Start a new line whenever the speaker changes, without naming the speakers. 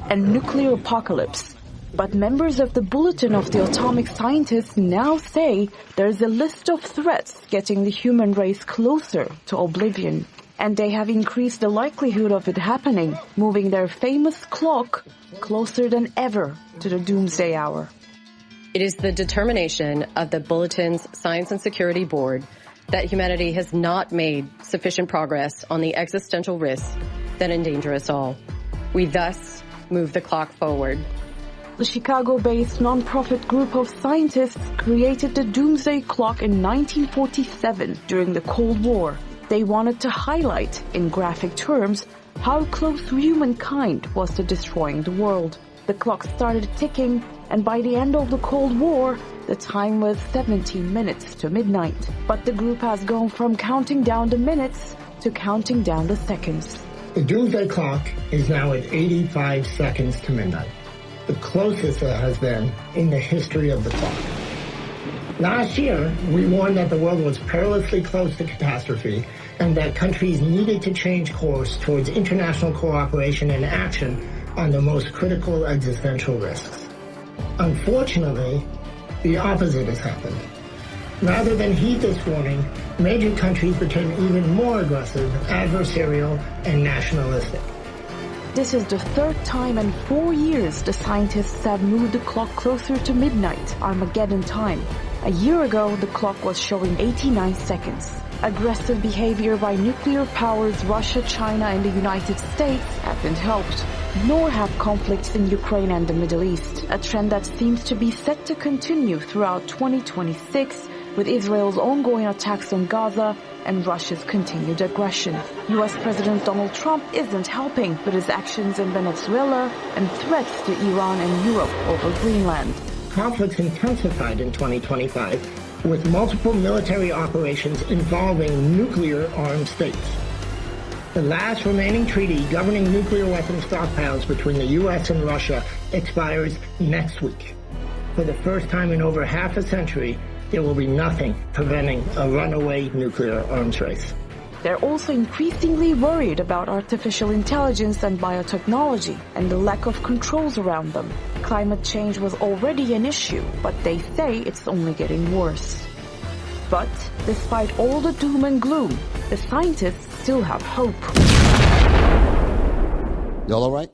and nuclear apocalypse. But members of the Bulletin of the Atomic Scientists now say there's a list of threats getting the human race closer to oblivion. And they have increased the likelihood of it happening, moving their famous clock closer than ever to the doomsday hour.
It is the determination of the Bulletin's Science and Security Board that humanity has not made sufficient progress on the existential risks that endanger us all. We thus move the clock forward.
The Chicago-based non-profit group of scientists created the doomsday clock in 1947 during the Cold War. They wanted to highlight, in graphic terms, how close humankind was to destroying the world. The clock started ticking, and by the end of the Cold War, the time was 17 minutes to midnight. But the group has gone from counting down the minutes to counting down the seconds.
The doomsday clock is now at 85 seconds to midnight, the closest it has been in the history of the clock. Last year, we warned that the world was perilously close to catastrophe and that countries needed to change course towards international cooperation and action on the most critical existential risks. Unfortunately, the opposite has happened. Rather than heed this warning, major countries became even more aggressive, adversarial, and nationalistic.
This is the third time in 4 years the scientists have moved the clock closer to midnight, Armageddon time. A year ago, the clock was showing 89 seconds. Aggressive behavior by nuclear powers Russia, China, and the United States haven't helped, nor have conflicts in Ukraine and the Middle East, a trend that seems to be set to continue throughout 2026 with Israel's ongoing attacks on Gaza and Russia's continued aggression. U.S. President Donald Trump isn't helping with his actions in Venezuela and threats to Iran and Europe over Greenland.
Conflicts intensified in 2025 with multiple military operations involving nuclear-armed states. The last remaining treaty governing nuclear weapons stockpiles between the U.S. and Russia expires next week. For the first time in over half a century, there will be nothing preventing a runaway nuclear arms race.
They're also increasingly worried about artificial intelligence and biotechnology and the lack of controls around them. Climate change was already an issue, but they say it's only getting worse. But despite all the doom and gloom, the scientists still have hope.
Y'all all right?